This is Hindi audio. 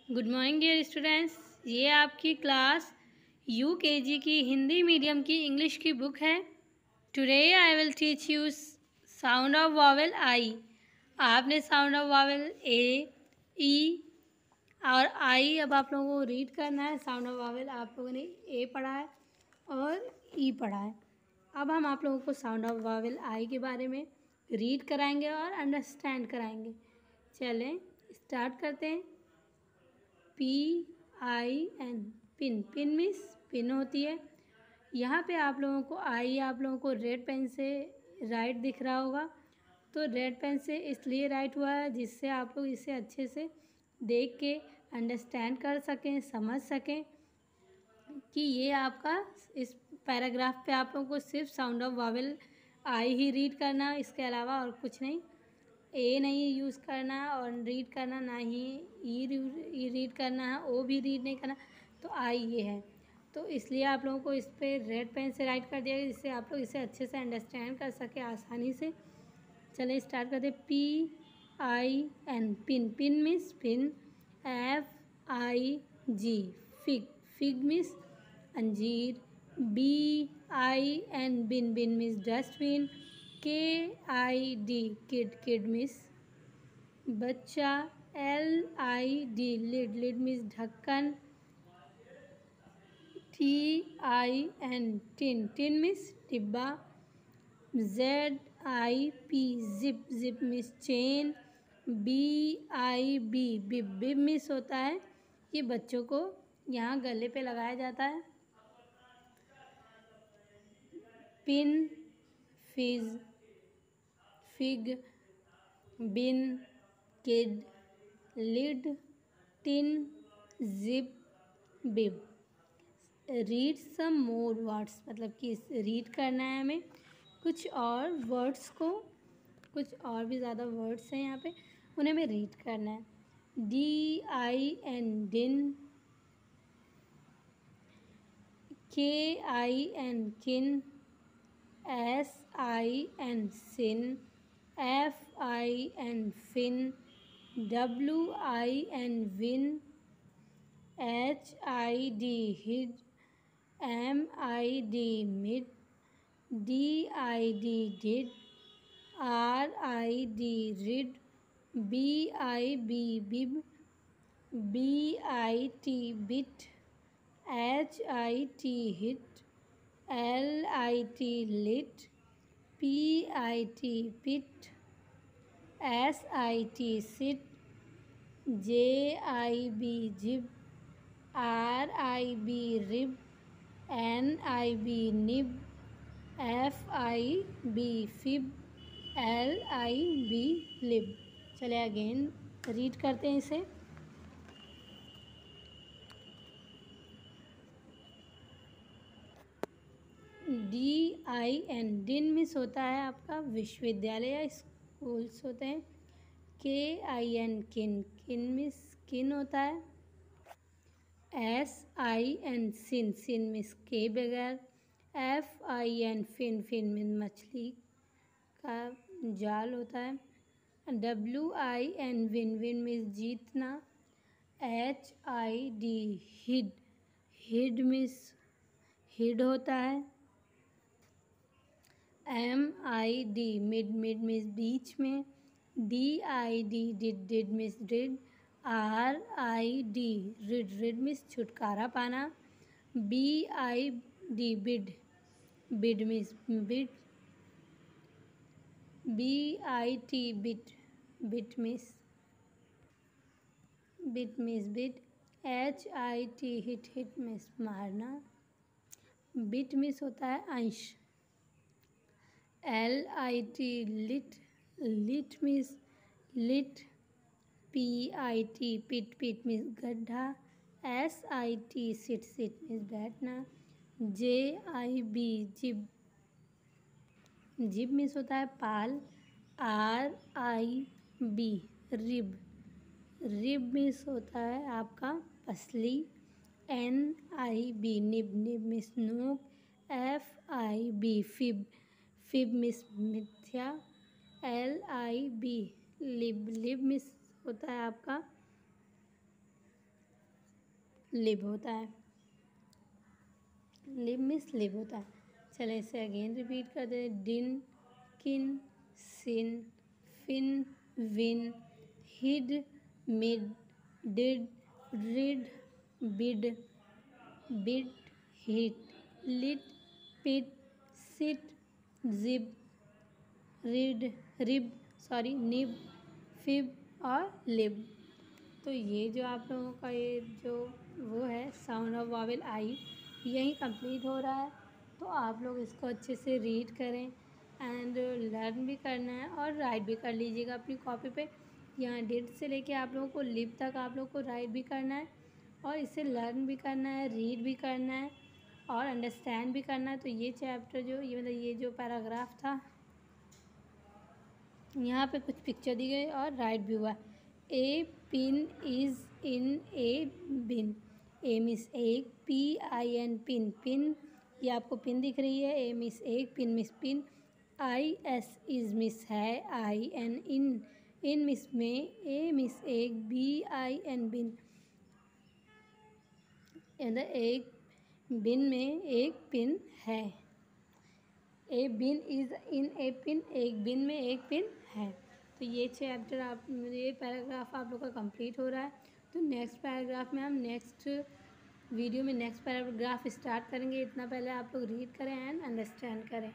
Good morning dear students. ये आपकी क्लास यूकेजी की हिंदी मीडियम की इंग्लिश की बुक है। Today I will teach you sound of vowel I. आपने sound of vowel A, E और आई अब आप लोगों को रीड करना है। साउंड ऑफ वॉवेल आप लोगों ने ए पढ़ा है और ई पढ़ा है। अब हम आप लोगों को साउंड ऑफ वॉवेल आई के बारे में रीड कराएंगे और अंडरस्टैंड कराएंगे। चलें स्टार्ट करते हैं। PIN pin, pin means pin होती है। यहाँ पे आप लोगों को आई आप लोगों को रेड पेन से राइट दिख रहा होगा। तो रेड पेन से इसलिए राइट हुआ है जिससे आप लोग इसे अच्छे से देख के अंडरस्टैंड कर सकें, समझ सकें कि ये आपका इस पैराग्राफ पे आप लोगों को सिर्फ sound of Wavell I he read करना, इसके अलावा और कुछ नहीं। ए नहीं यूज़ करना और रीड करना, ना ही ई रीड करना है, ओ भी रीड नहीं करना। तो आई ये है, तो इसलिए आप लोगों को इस पर रेड पेन से राइट कर दिया गया जिससे आप लोग इसे अच्छे से अंडरस्टैंड कर सके आसानी से। चलिए स्टार्ट करते। PIN pin, pin means pin. FIG fig, fig means अंजीर। BIN bin, bin means dustbin. KID kid, kid means बच्चा। LID लिड, लिड मीन्स ढक्कन। TIN टिन, टिन मीन्स डिब्बा। ZIP zip, zip means chain. BIB bib, bib means होता है ये बच्चों को यहाँ गले पे लगाया जाता है। पिन, फिज, फिग, बिन, किड, लिड, टिन, जिप, बिब। रीड सम मोर वर्ड्स, मतलब कि रीड करना है हमें कुछ और वर्ड्स को, कुछ और भी ज़्यादा वर्ड्स हैं यहाँ पे, उन्हें हमें रीड करना है। DIN दिन। KIN kin. SIN sin. FIN fin. WIN win. HID hid. MID mid. DID did. RID rid. BIB bib. BIT bit. HIT hit. LIT lit. PIT pit. SIT sit. JIB jib. RIB rib. NIB nib. FIB fib. LIB lib. चलिए अगेन रीड करते हैं इसे। DIN दिन मीन्स होता है आपका विश्वविद्यालय या स्कूल्स होते हैं। KIN किन, किन मीन्स किन होता है। SIN सिन, सिन मीन्स के बगैर। FIN फिन, फिन मीन्स मछली का जाल होता है। WIN विन, विन मीन्स जीतना। HID hid, hid means hid होता है। MID मिड, मिड मीन्स बीच में। DID did, did means did. RID rid, rid means छुटकारा पाना। BID bid, bid means bid. BIT bit, bit means bit means bit. HIT hit, hit means मारना। बिट मीन्स होता है अंश। LIT lit, lit means lit. PIT pit, pit means गड्ढा। SIT सिट, सिट मीन्स बैठना। JIB जिब, जिब मीन्स होता है पाल। RIB रिब, रिब मीन्स होता है आपका पसली। NIB निब, निब मीन्स नोक। FIB फिब, फिब मीन्स मिथ्या। LIB लिब, लिब मीन्स होता है आपका लिब होता है। लिब मीन्स लिब होता है। चले इसे अगेन रिपीट कर दे। Din, kin, sin, fin, win, hid, mid, did, rid, bid, bit, hit, lit, pit, sit, jib, nib, fib और लिब। तो ये जो आप लोगों का ये जो वो है साउंड ऑफ वावेल आई, यही कंप्लीट हो रहा है। तो आप लोग इसको अच्छे से रीड करें एंड लर्न भी करना है और राइट भी कर लीजिएगा अपनी कॉपी पे। यहाँ डिड से लेके आप लोगों को लिप तक आप लोगों को राइट भी करना है और इसे लर्न भी करना है, रीड भी करना है और अंडरस्टैंड भी करना है। तो ये चैप्टर जो ये जो पैराग्राफ था, यहाँ पे कुछ पिक्चर दी गई और राइट भी हुआ। A pin is in a bin. A means एक, PIN पिन, पिन ये आपको पिन दिख रही है। ए मिस एक, pin means pin. IS is means है, IN इन, इन मिस में, ए मिस एक, BIN बिन। एक बिन में एक पिन है। ए बिन इज़ इन ए पिन, एक बिन में एक पिन है। तो ये चैप्टर ये पैराग्राफ आप लोग का कंप्लीट हो रहा है। तो नेक्स्ट पैराग्राफ में हम नेक्स्ट वीडियो में नेक्स्ट पैराग्राफ स्टार्ट करेंगे। इतना पहले आप लोग रीड करें एंड अंडरस्टैंड करें।